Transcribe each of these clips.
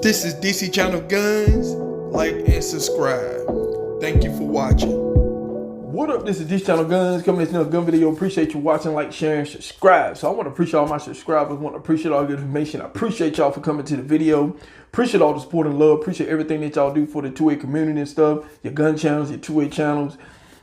This is DC Channel Guns. Like and subscribe. Thank you for watching. What up? This is DC Channel Guns coming at you another gun video. Appreciate you watching, like, sharing, subscribe. So I want to appreciate all my subscribers. I want to appreciate all the information. I appreciate y'all for coming to the video. Appreciate all the support and love. Appreciate everything that y'all do for the 2A community and stuff. Your gun channels, your 2A channels.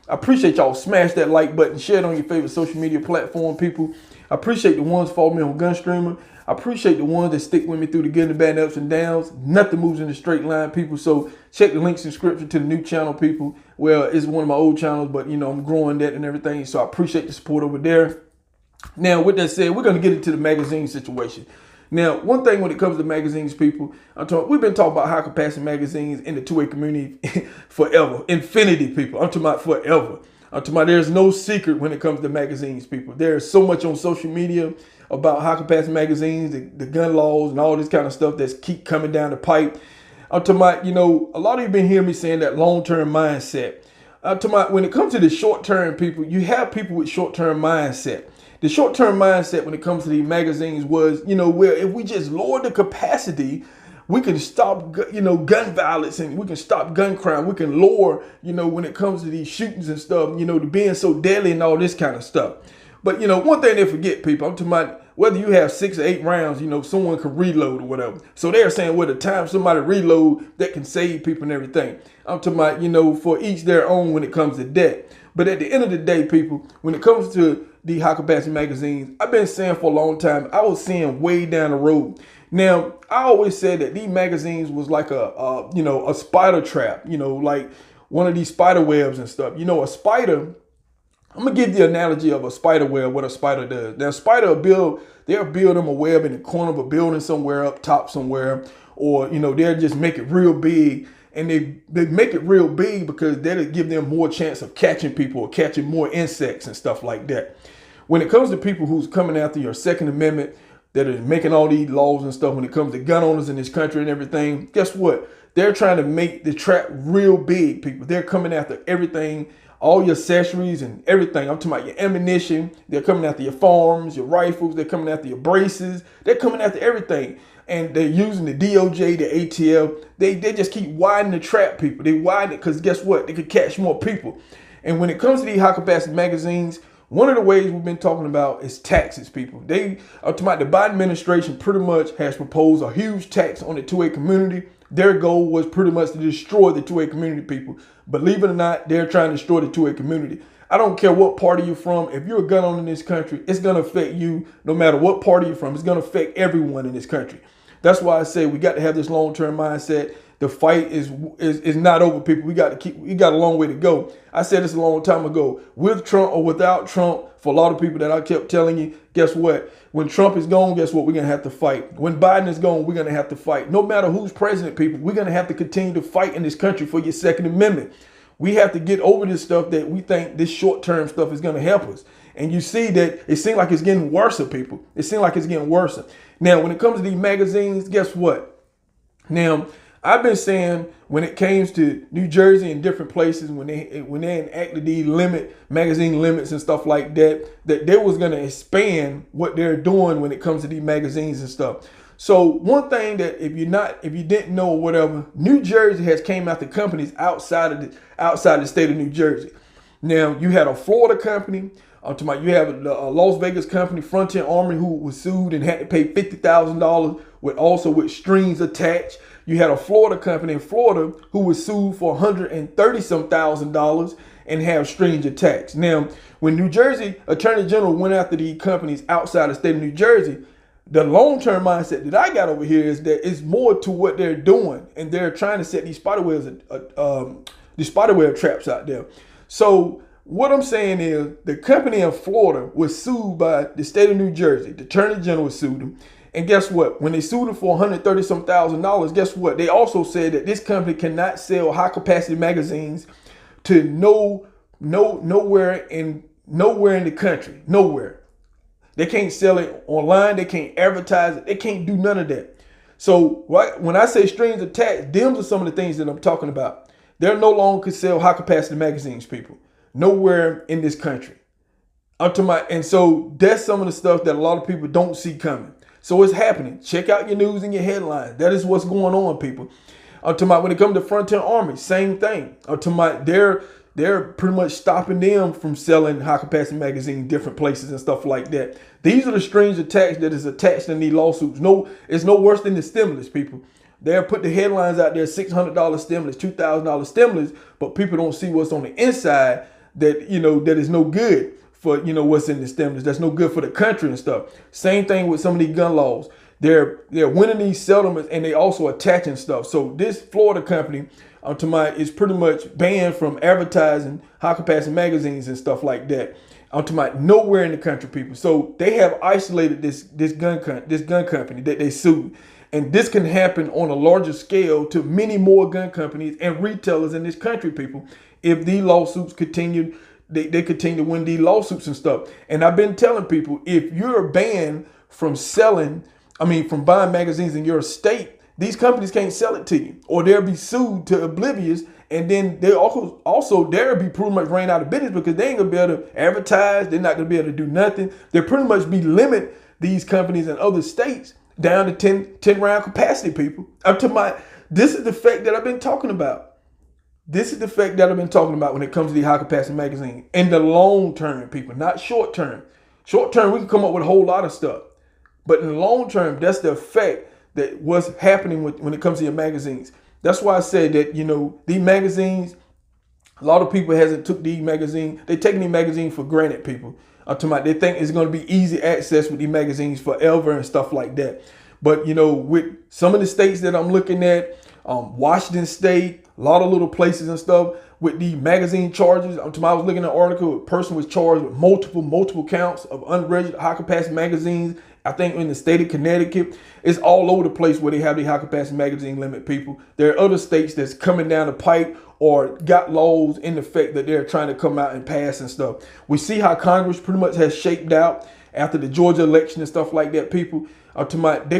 I appreciate y'all. Smash that like button. Share it on your favorite social media platform, people. I appreciate the ones follow me on Gunstreamer. I appreciate the ones that stick with me through the good and bad ups and downs. Nothing moves in a straight line, people. So check the links in description to the new channel, people. Well, it's one of my old channels, but you know, I'm growing that and everything. So I appreciate the support over there. Now, with that said, we're going to get into the magazine situation. Now, one thing when it comes to magazines, people, we've been talking about high capacity magazines in the 2A community forever. Infinity, people. I'm talking about forever. I'm talking about there's no secret when it comes to magazines, people. There's so much on social media about high capacity magazines, the gun laws and all this kind of stuff that's keep coming down the pipe. I'm talking about, you know, a lot of you been hearing me saying that long-term mindset. I'm talking about when it comes to the short-term, people, you have people with short-term mindset. The short-term mindset when it comes to these magazines was, you know, where if we just lower the capacity, we can stop, you know, gun violence and we can stop gun crime. We can lower, you know, when it comes to these shootings and stuff, you know, to being so deadly and all this kind of stuff. But, you know, one thing they forget, people, I'm talking about whether you have 6 or 8 rounds, you know, someone can reload or whatever. So they're saying, well, the time somebody reload, that can save people and everything. I'm talking about, you know, for each their own when it comes to that. But at the end of the day, people, when it comes to the high capacity magazines, I've been saying for a long time, I was seeing way down the road. Now, I always said that these magazines was like you know, a spider trap, you know, like one of these spider webs and stuff. You know, a spider, I'm gonna give the analogy of a spider web, what a spider does. Now, a spider will they'll build them a web in the corner of a building somewhere up top somewhere, or, you know, they'll just make it real big. And they make it real big because that'll give them more chance of catching people or catching more insects and stuff like that. When it comes to people who's coming after your Second Amendment, that is making all these laws and stuff, when it comes to gun owners in this country and everything, guess what? They're trying to make the trap real big, people. They're coming after everything, all your accessories and everything. I'm talking about your ammunition. They're coming after your firearms, your rifles. They're coming after your braces. They're coming after everything. And they're using the DOJ, the ATF. They just keep widening the trap, people. They widen it because guess what? They could catch more people. And when it comes to these high capacity magazines, one of the ways we've been talking about is taxes, people. They are talking about the Biden administration pretty much has proposed a huge tax on the 2A community. Their goal was pretty much to destroy the 2A community, people. Believe it or not, they're trying to destroy the 2A community. I don't care what party you're from. If you're a gun owner in this country, it's going to affect you no matter what party you're from. It's going to affect everyone in this country. That's why I say we got to have this long-term mindset. The fight is not over, people. We got a long way to go. I said this a long time ago. With Trump or without Trump, for a lot of people that I kept telling you, guess what? When Trump is gone, guess what? We're going to have to fight. When Biden is gone, we're going to have to fight. No matter who's president, people, we're going to have to continue to fight in this country for your Second Amendment. We have to get over this stuff that we think this short-term stuff is going to help us. And you see that it seems like it's getting worse, people. It seems like it's getting worse. Now, when it comes to these magazines, guess what? Now, I've been saying when it comes to New Jersey and different places, when they enacted these magazine limits and stuff like that, that they was going to expand what they're doing when it comes to these magazines and stuff. So one thing that if you didn't know or whatever, New Jersey has came after companies outside the state of New Jersey. Now, you had a Florida company. You have a Las Vegas company, Frontier Armory, who was sued and had to pay $50,000 with strings attached. You had a Florida company in Florida who was sued for $130,000 and have strings attached. Now, when New Jersey Attorney General went after these companies outside the state of New Jersey, the long-term mindset that I got over here is that it's more to what they're doing, and they're trying to set these spiderweb traps out there. So what I'm saying is the company in Florida was sued by the state of New Jersey. The Attorney General sued them. And guess what? When they sued them for $130,000, guess what? They also said that this company cannot sell high capacity magazines to nowhere in the country. Nowhere. They can't sell it online. They can't advertise it. They can't do none of that. So when I say strings attached, them are some of the things that I'm talking about. They're no longer can sell high capacity magazines, people. Nowhere in this country. And so that's some of the stuff that a lot of people don't see coming. So it's happening. Check out your news and your headlines. That is what's going on, people. When it comes to Frontier Army, same thing. They're pretty much stopping them from selling high capacity magazines in different places and stuff like that. These are the strings attached that is attached in these lawsuits. No, it's no worse than the stimulus, people. They'll put the headlines out there, $600 stimulus, $2,000 stimulus, but people don't see what's on the inside that, that is no good for, what's in the stimulus. That's no good for the country and stuff. Same thing with some of these gun laws. They're winning these settlements and they also attaching stuff. So this Florida company, is pretty much banned from advertising high capacity magazines and stuff like that. Nowhere in the country, people. So they have isolated this gun company that they sued. And this can happen on a larger scale to many more gun companies and retailers in this country, people, if these lawsuits continue. They continue to win these lawsuits and stuff. And I've been telling people, if you're banned from from buying magazines in your state, these companies can't sell it to you, or they'll be sued to oblivious. And then they also they'll be pretty much ran out of business because they ain't gonna be able to advertise. They're not gonna be able to do nothing. They'll pretty much be limit these companies in other states down to 10 round capacity, people. This is the fact that I've been talking about. This is the fact that I've been talking about when it comes to the high capacity magazine. In the long term, people, not short term. Short term, we can come up with a whole lot of stuff. But in the long term, that's the effect that what's happening when it comes to your magazines. That's why I said that, these magazines, a lot of people hasn't took these magazines. They're taking these magazines for granted, people. They think it's going to be easy access with these magazines forever and stuff like that. But, with some of the states that I'm looking at, Washington State, a lot of little places and stuff with the magazine charges. I was looking at an article, a person was charged with multiple counts of unregistered high capacity magazines. I think in the state of Connecticut, it's all over the place where they have the high capacity magazine limit, people. There are other states that's coming down the pipe or got laws in effect that they're trying to come out and pass and stuff. We see how Congress pretty much has shaped out after the Georgia election and stuff like that, people. They're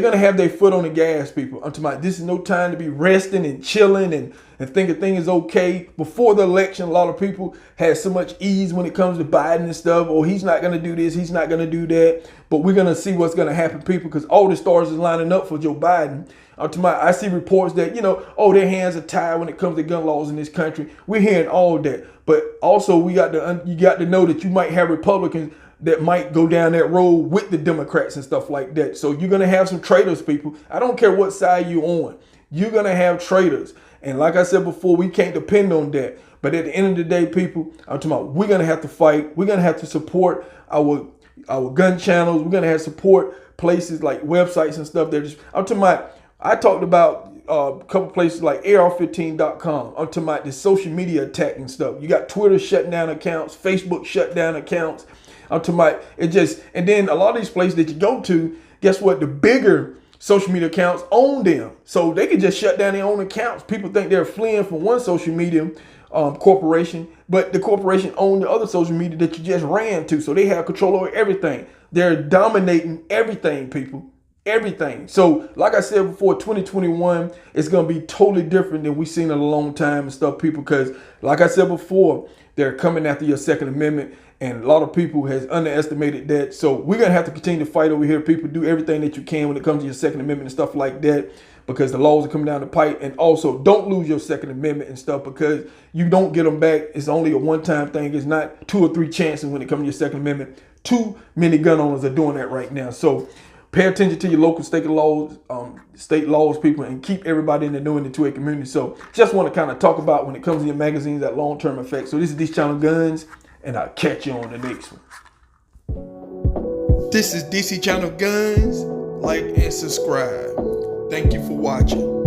going to have their foot on the gas, people. This is no time to be resting and chilling and thinking things is okay. Before the election, a lot of people had so much ease when it comes to Biden and stuff. Oh, he's not going to do this. He's not going to do that. But we're going to see what's going to happen, people, because all the stars is lining up for Joe Biden. I see reports that, their hands are tied when it comes to gun laws in this country. We're hearing all that. But also, you got to know that you might have Republicans that might go down that road with the Democrats and stuff like that. So you're going to have some traitors, people. I don't care what side you're on. You're going to have traitors. And like I said before, we can't depend on that. But at the end of the day, people, we're going to have to fight. We're going to have to support our gun channels. We're going to have to support places like websites and stuff. I talked about a couple places like AR15.com. I'm talking about the social media attack and stuff. You got Twitter shutting down accounts, Facebook shut down accounts. I'm talking about and then a lot of these places that you go to, guess what? The bigger social media accounts own them. So they can just shut down their own accounts. People think they're fleeing from one social media corporation, but the corporation owns the other social media that you just ran to. So they have control over everything. They're dominating everything, people. Everything. So like I said before, 2021 is going to be totally different than we've seen in a long time and stuff, people, because like I said before, they're coming after your Second Amendment. And a lot of people has underestimated that. So we're going to have to continue to fight over here. People, do everything that you can when it comes to your Second Amendment and stuff like that, because the laws are coming down the pipe. And also, don't lose your Second Amendment and stuff, because you don't get them back. It's only a one-time thing. It's not 2 or 3 chances when it comes to your Second Amendment. Too many gun owners are doing that right now. So pay attention to your local state laws, people, and keep everybody in the know in the 2A community. So just want to kind of talk about when it comes to your magazines, that long-term effect. So this is This Channel Guns, and I'll catch you on the next one. This is DC Channel Guns. Like and subscribe. Thank you for watching.